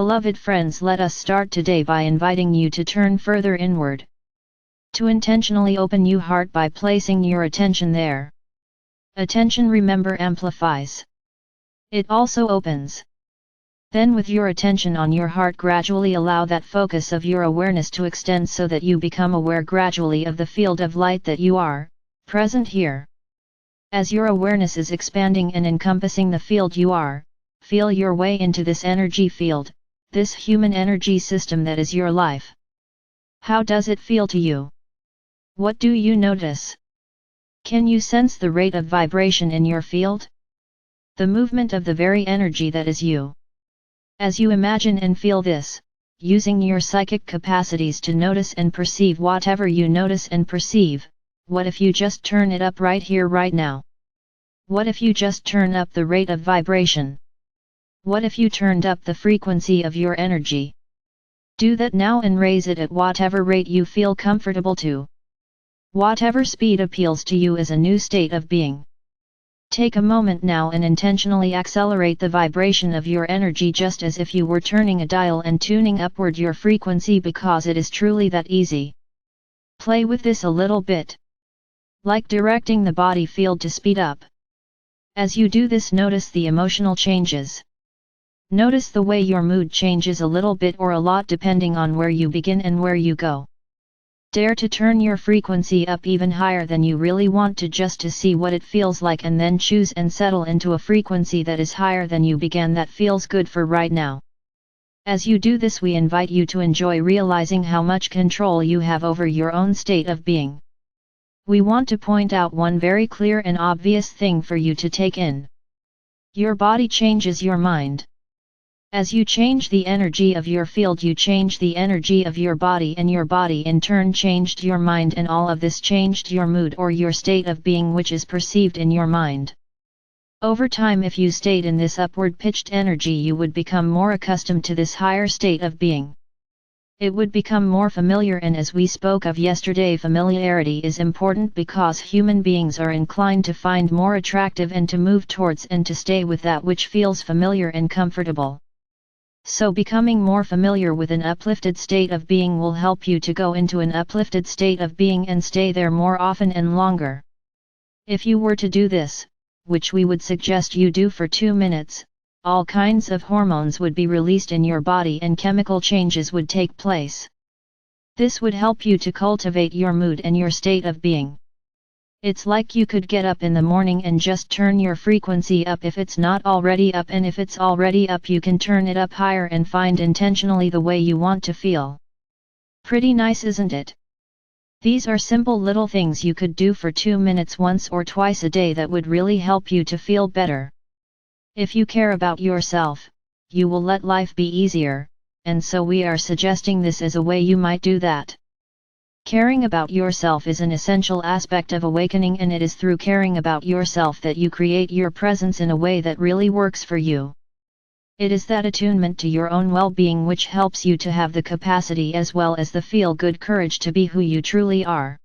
Beloved friends, let us start today by inviting you to turn further inward. To intentionally open your heart by placing your attention there. Attention, remember, amplifies. It also opens. Then with your attention on your heart, gradually allow that focus of your awareness to extend so that you become aware gradually of the field of light that you are, present here. As your awareness is expanding and encompassing the field you are, feel your way into this energy field, this human energy system that is your life. How does it feel to you? What do you notice? Can you sense the rate of vibration in your field? The movement of the very energy that is you. As you imagine and feel this, using your psychic capacities to notice and perceive whatever you notice and perceive, what if you just turn it up right here, right now? What if you just turn up the rate of vibration? What if you turned up the frequency of your energy? Do that now and raise it at whatever rate you feel comfortable to. Whatever speed appeals to you is a new state of being. Take a moment now and intentionally accelerate the vibration of your energy, just as if you were turning a dial and tuning upward your frequency, because it is truly that easy. Play with this a little bit. Like directing the body field to speed up. As you do this, notice the emotional changes. Notice the way your mood changes a little bit or a lot depending on where you begin and where you go. Dare to turn your frequency up even higher than you really want to, just to see what it feels like, and then choose and settle into a frequency that is higher than you began, that feels good for right now. As you do this, we invite you to enjoy realizing how much control you have over your own state of being. We want to point out one very clear and obvious thing for you to take in. Your body changes your mind. As you change the energy of your field, you change the energy of your body, and your body in turn changed your mind, and all of this changed your mood or your state of being, which is perceived in your mind. Over time, if you stayed in this upward pitched energy, you would become more accustomed to this higher state of being. It would become more familiar, and as we spoke of yesterday, familiarity is important because human beings are inclined to find more attractive and to move towards and to stay with that which feels familiar and comfortable. So becoming more familiar with an uplifted state of being will help you to go into an uplifted state of being and stay there more often and longer. If you were to do this, which we would suggest you do for 2 minutes, all kinds of hormones would be released in your body and chemical changes would take place. This would help you to cultivate your mood and your state of being. It's like you could get up in the morning and just turn your frequency up if it's not already up, and if it's already up, you can turn it up higher and find intentionally the way you want to feel. Pretty nice, isn't it? These are simple little things you could do for 2 minutes once or twice a day that would really help you to feel better. If you care about yourself, you will let life be easier, and so we are suggesting this as a way you might do that. Caring about yourself is an essential aspect of awakening, and it is through caring about yourself that you create your presence in a way that really works for you. It is that attunement to your own well-being which helps you to have the capacity as well as the feel-good courage to be who you truly are.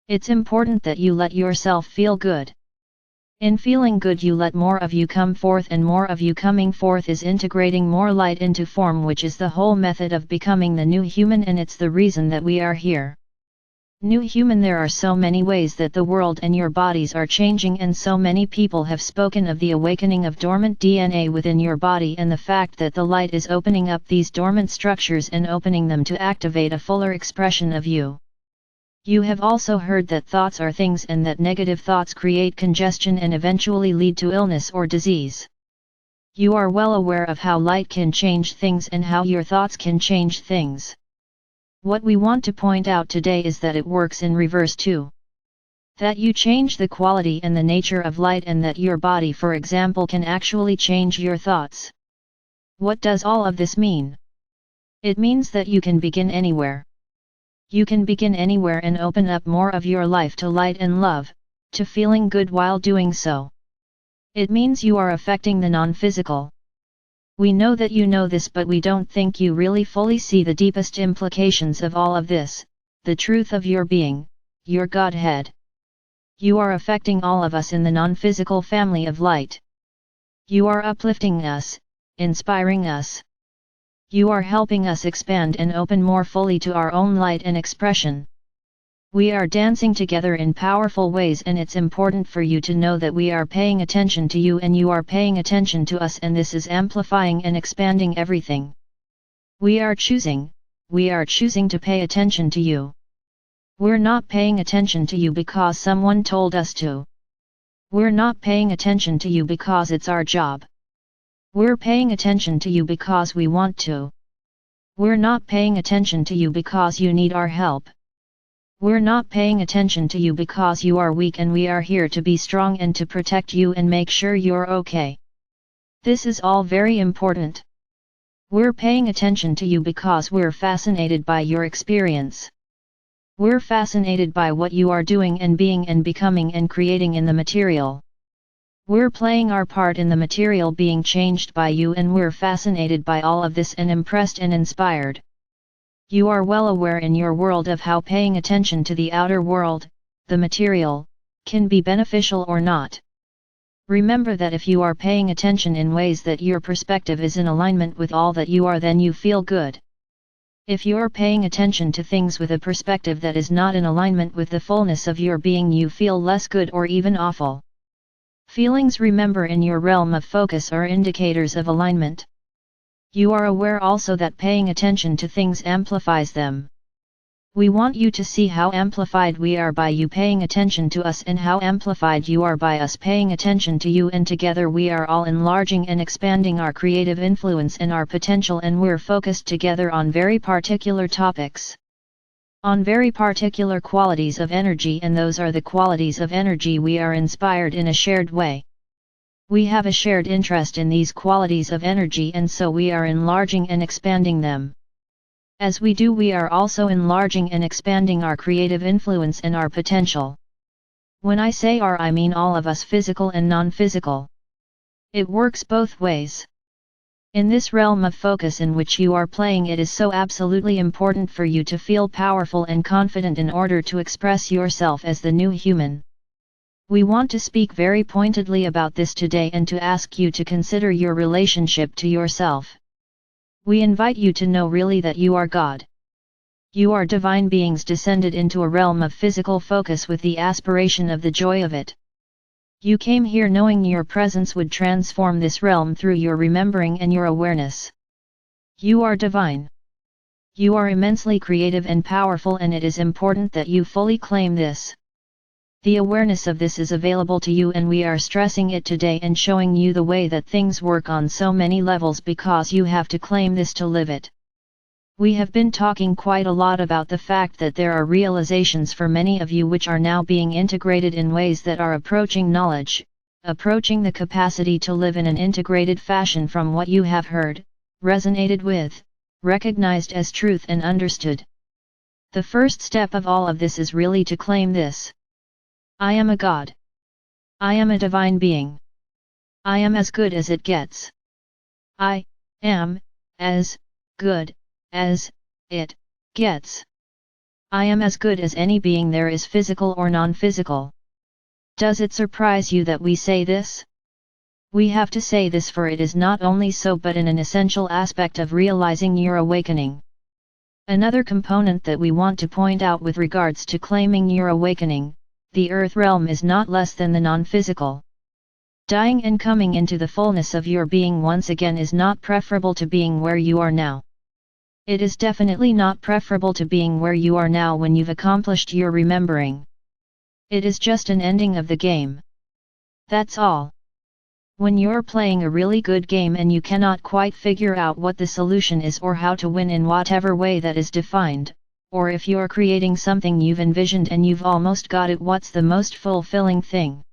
It's important that you let yourself feel good. In feeling good, you let more of you come forth, and more of you coming forth is integrating more light into form, which is the whole method of becoming the new human, and it's the reason that we are here. New human, there are so many ways that the world and your bodies are changing, and so many people have spoken of the awakening of dormant DNA within your body and the fact that the light is opening up these dormant structures and opening them to activate a fuller expression of you. You have also heard that thoughts are things, and that negative thoughts create congestion and eventually lead to illness or disease. You are well aware of how light can change things and how your thoughts can change things. What we want to point out today is that it works in reverse too. That you change the quality and the nature of light, and that your body, for example, can actually change your thoughts. What does all of this mean? It means that you can begin anywhere. You can begin anywhere and open up more of your life to light and love, to feeling good while doing so. It means you are affecting the non-physical. We know that you know this, but we don't think you really fully see the deepest implications of all of this, the truth of your being, your Godhead. You are affecting all of us in the non-physical family of light. You are uplifting us, inspiring us. You are helping us expand and open more fully to our own light and expression. We are dancing together in powerful ways, and it's important for you to know that we are paying attention to you and you are paying attention to us, and this is amplifying and expanding everything. We are choosing to pay attention to you. We're not paying attention to you because someone told us to. We're not paying attention to you because it's our job. We're paying attention to you because we want to. We're not paying attention to you because you need our help. We're not paying attention to you because you are weak, and we are here to be strong and to protect you and make sure you're okay. This is all very important. We're paying attention to you because we're fascinated by your experience. We're fascinated by what you are doing and being and becoming and creating in the material. We're playing our part in the material being changed by you, and we're fascinated by all of this and impressed and inspired. You are well aware in your world of how paying attention to the outer world, the material, can be beneficial or not. Remember that if you are paying attention in ways that your perspective is in alignment with all that you are, then you feel good. If you're paying attention to things with a perspective that is not in alignment with the fullness of your being, you feel less good or even awful. Feelings, remember, in your realm of focus are indicators of alignment. You are aware also that paying attention to things amplifies them. We want you to see how amplified we are by you paying attention to us, and how amplified you are by us paying attention to you, and together we are all enlarging and expanding our creative influence and our potential, and we're focused together on very particular topics. On very particular qualities of energy, and those are the qualities of energy we are inspired in a shared way. We have a shared interest in these qualities of energy, and so we are enlarging and expanding them. As we do, we are also enlarging and expanding our creative influence and our potential. When I say our, I mean all of us, physical and non-physical. It works both ways. In this realm of focus in which you are playing, it is so absolutely important for you to feel powerful and confident in order to express yourself as the new human. We want to speak very pointedly about this today and to ask you to consider your relationship to yourself. We invite you to know really that you are God. You are divine beings descended into a realm of physical focus with the aspiration of the joy of it. You came here knowing your presence would transform this realm through your remembering and your awareness. You are divine. You are immensely creative and powerful, and it is important that you fully claim this. The awareness of this is available to you, and we are stressing it today and showing you the way that things work on so many levels, because you have to claim this to live it. We have been talking quite a lot about the fact that there are realizations for many of you which are now being integrated in ways that are approaching knowledge, approaching the capacity to live in an integrated fashion from what you have heard, resonated with, recognized as truth and understood. The first step of all of this is really to claim this. I am a God. I am a divine being. I am as good as it gets. I am as good as it gets. I am as good as any being there is, physical or non-physical. Does it surprise you that we say this? We have to say this, for it is not only so but an essential aspect of realizing your awakening. Another component that we want to point out with regards to claiming your awakening: the earth realm is not less than the non-physical. Dying and coming into the fullness of your being once again is not preferable to being where you are now. It is definitely not preferable to being where you are now when you've accomplished your remembering. It is just an ending of the game. That's all. When you're playing a really good game and you cannot quite figure out what the solution is or how to win in whatever way that is defined, or if you're creating something you've envisioned and you've almost got it, what's the most fulfilling thing?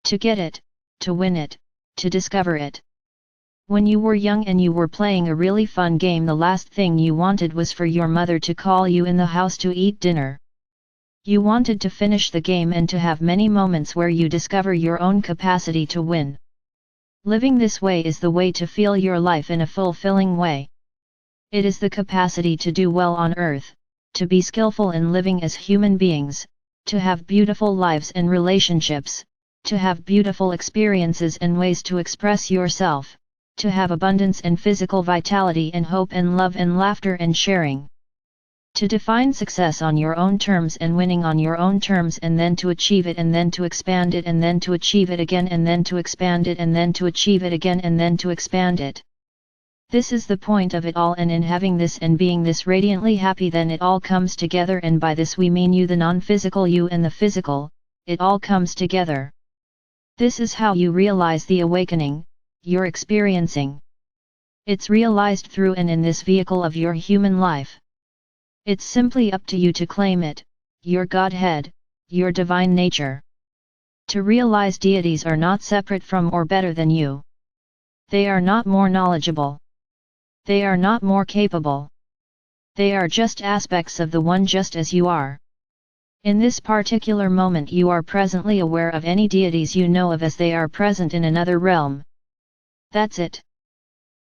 To get it, to win it, to discover it. When you were young and you were playing a really fun game, the last thing you wanted was for your mother to call you in the house to eat dinner. You wanted to finish the game and to have many moments where you discover your own capacity to win. Living this way is the way to feel your life in a fulfilling way. It is the capacity to do well on earth, to be skillful in living as human beings, to have beautiful lives and relationships, to have beautiful experiences and ways to express yourself, To have abundance and physical vitality and hope and love and laughter and sharing. To define success on your own terms and winning on your own terms, and then to achieve it and then to expand it and then to achieve it again and then to expand it and then to achieve it again and then to expand it. This is the point of it all, and in having this and being this radiantly happy, then it all comes together, and by this we mean you, the non-physical you and the physical, it all comes together. This is how you realize the awakening you're experiencing. It's realized through and in this vehicle of your human life. It's simply up to you to claim it, your Godhead, your divine nature. To realize deities are not separate from or better than you. They are not more knowledgeable. They are not more capable. They are just aspects of the one, just as you are. In this particular moment you are presently aware of any deities you know of as they are present in another realm. That's it.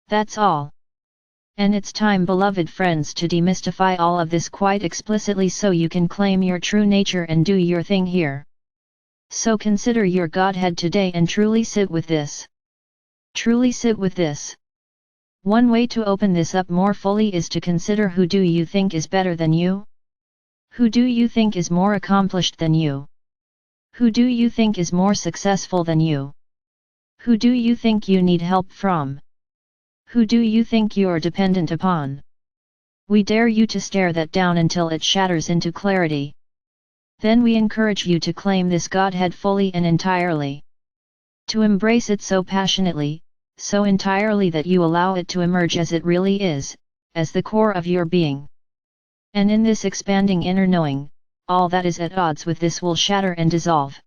That's all. And it's time, beloved friends, to demystify all of this quite explicitly so you can claim your true nature and do your thing here. So consider your Godhead today and truly sit with this. Truly sit with this. One way to open this up more fully is to consider, who do you think is better than you? Who do you think is more accomplished than you? Who do you think is more successful than you? Who do you think you need help from? Who do you think you're dependent upon? We dare you to stare that down until it shatters into clarity. Then we encourage you to claim this Godhead fully and entirely. To embrace it so passionately, so entirely that you allow it to emerge as it really is, as the core of your being. And in this expanding inner knowing, all that is at odds with this will shatter and dissolve.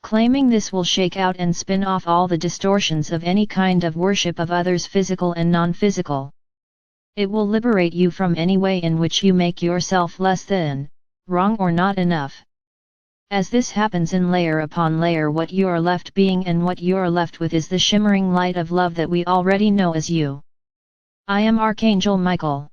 Claiming this will shake out and spin off all the distortions of any kind of worship of others, physical and non-physical. It will liberate you from any way in which you make yourself less than, wrong or not enough. As this happens in layer upon layer, what you are left being and what you are left with is the shimmering light of love that we already know as you. I am Archangel Michael.